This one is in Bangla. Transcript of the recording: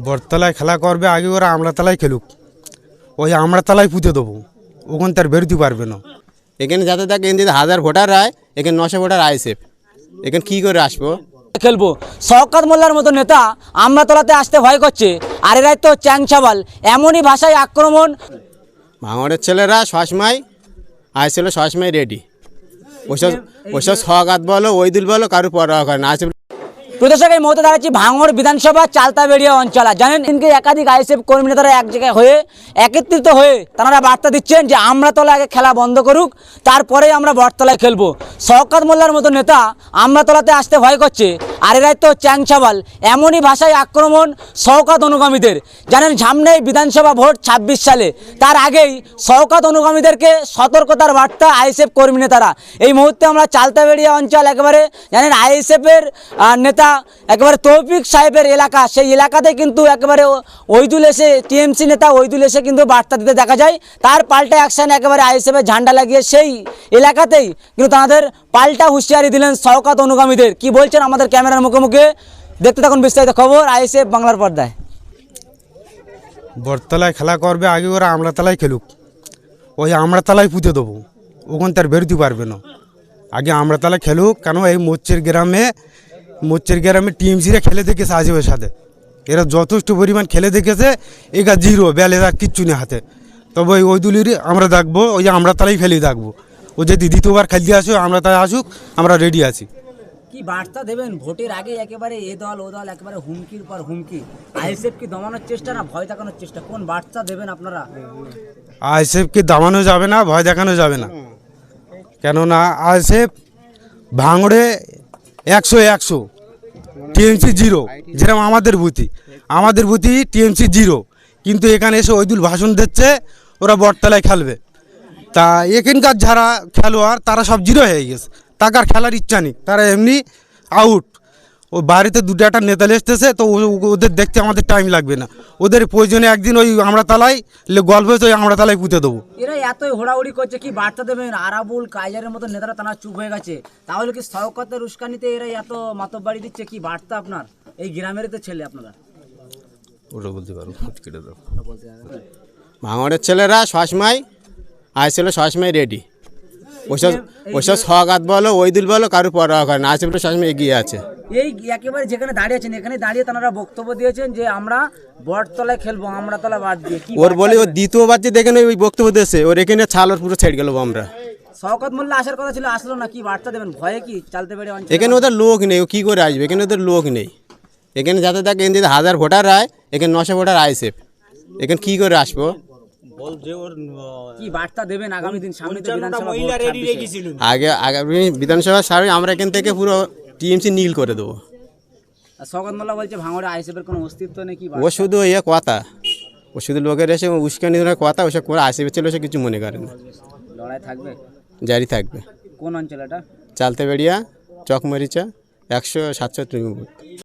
বটতলায় খেলা করবে, আগে ওরা আমড়াতলায় খেলুক। ওই আমড়াতলায় পুঁতে দেবো, ওখান তার বেরোতে পারবে না। এখানে যাতে থাকে এখানে 1000 ভোটার হয়, এখানে 900 ভোটার আইএসএফ, এখানে কী করে আসবো? খেলবো। শওকত মোল্লার মতো নেতা আমড়াতলাতে আসতে ভয় করছে, আর এরাই তো চ্যাংছাবাল, এমনই ভাষায় আক্রমণ। ভাঙড়ের ছেলেরা সবসময় আইএসএফ সবসময় রেডি। ওইসব সওগাত বলো, ওইদুল বলো, কারো পরোয়া করে না। আইএসএফ প্রদর্শক এই মুহূর্তে দাঁড়াচ্ছি ভাঙড় বিধানসভা চালতাবেড়িয়া অঞ্চল। জানেন ইনকে একাধিক আইএসএফ কর্মী নেতারা এক জায়গায় হয়ে একত্রিত হয়ে তারা বার্তা দিচ্ছেন যে আমড়াতলা আগে খেলা বন্ধ করুক, তারপরে আমরা বটতলায় খেলবো। শওকত মোল্লার মতো নেতা আমড়াতলাতে আসতে ভয় করছে, আর এরাই তো চ্যাংছাবাল, এমনই ভাষায় আক্রমণ শওকত অনুগামীদের। জানেন সামনেই বিধানসভা ভোট 26 সালে, তার আগেই শওকত অনুগামীদেরকে সতর্কতার বার্তা আইএসএফ কর্মী নেতারা। এই মুহূর্তে আমরা চালতাবেড়িয়া অঞ্চল একেবারে জানেন আইএসএফের নেতা একেবারে তৌফিক সাহেবের এলাকা, সেই এলাকাতে কিন্তু একেবারে ওইদুল এসে টিএমসি নেতা ওইদুল এসে কিন্তু বার্তা দিতে দেখা যায়। তার পাল্টা অ্যাকশন একেবারে আইএসএফের ঝান্ডা লাগিয়ে সেই এলাকাতেই কিন্তু তাদের পাল্টা হুঁশিয়ারি দিলেন শওকত অনুগামীদের। কি বলছেন আমাদের ক্যামেরার মুখোমুখি, দেখতে থাকুন বিস্তারিত খবর আইএসএফ বাংলার পর্দায়। বটতলায় খেলা করবে, আগে ওরা আমড়াতলায় খেলুক। ওই আমড়াতলায় পুঁতে দেবো, ওখান তার বেরোতে পারবে না। আগে আমড়াতলায় খেলুক, কেন এই মোচ্চের গ্রামে টিএমসিরা খেলে দেখেছে আজেবের সাথে, এরা যথেষ্ট পরিমাণ খেলে দেখেছে। এগা জিরো ব্যালে কিচ্ছু নেই হাতে। তবে ওই দুলিরই আমরা দেখবো, ওই আমড়াতলায় খেলেই দেখবো। ও যদি দ্বিতীয়বার খেলতে আসে আমড়াতলায় আসুক, আমরা রেডি আছি। কি বার্তা দেবেন ভোটের আগে? একেবারে এ দল ও দল একেবারে হুমকির পর হুমকি, আইএসএফ কি দমানোর চেষ্টা না ভয় দেখানোর চেষ্টা, কোন বার্তা দেবেন আপনারা? আইএসএফকে দামানো যাবে না, ভয় দেখানো যাবে না। কেননা আইএসএফ ভাঙড়ে 100 টিএমসি 0, যেরকম আমাদের বুথি টিএমসি 0, কিন্তু এখানে এসে ওইদুল ভাষণ দিচ্ছে ওরা বটতলায় খেলবে। তা এখানকার যারা খেলোয়াড় তারা সব 0 হয়ে গেছে, তাকার খেলার ইচ্ছা নেই, তারা এমনি আউট। ও বাড়িতে দুটো একটা নেতা এসতেছে, তো ওদের দেখতে আমাদের টাইম লাগবে না। ওদের প্রয়োজনে একদিন ওই আমড়াতলায় গল্প হয়েছে, ওই আমড়াতলায় পুঁতে দেবো। এরা এতই হোড়াহুড়ি করছে, কি বার্তা দেবেন? আরাবুল কাইজারের মতো নেতারা তারা চুপ হয়ে গেছে, তাহলে কি শওকতের উস্কানিতে এরা এত মাতব্বাড়ি দিচ্ছে? কি বার্তা আপনার? এই গ্রামের তো ছেলে আপনারা, ওটা বলতে পারবো। ভাঙড়ের ছেলেরা সবসময় আইএসএফ সবসময় রেডি। ওইসব সওগাত বলো, ওইদুল বলো, কারো পরোয়া করে না। আইএসএফ সবসময় এগিয়ে আছে। এই একেবারে যেখানে দাঁড়িয়েছেন এখানে দাঁড়িয়ে তারা বক্তব্য দিয়েছেন যে আমরা বটতলায় খেলবো, আমড়াতলা বাদ দিয়ে। কি ওর বলে ও দ্বিতীয়বার যে দেখেন ওই বক্তব্য দিয়েছে, ওর এখানে ছালর পুরো ছেড়ে গেল আমরা। শওকত মোল্লা আসার কথা ছিল, আসলো না, কি বার্তা দেবেন? ভয়ে কি চালতাবেড়িয়া অঞ্চল? এখানে ওদের লোক নেই, ও কী করে আসবে? এখানে ওদের লোক নেই। এখানে যাতে থাকে এখানে 1000 ভোটার হয়, এখানে 900 ভোটার আইএসএফ, এখানে কী করে আসবো? কি বার্তা দেবেন আগামী দিন? সামনে তো বিধানসভা ভোট 26-এ। আগামী বিধানসভা সামনে আমরা এখান থেকে পুরো টিএমসি নীল করে দেবো। আর শওকত মোল্লা বলছে ভাঙড়ে আইএসএফ এর কোনো অস্তিত্ব নেই। কি ও শুধু কথা, ও শুধু লোকের এসে উস্কানি ধরে কথা, ওসব করে আইএসএফ ছিল, সে কিছু মনে করে না। লড়াই থাকবে, জারি থাকবে। কোন অঞ্চল এটা? চালতাবেড়িয়া, চকমরিচা, 177 নম্বর।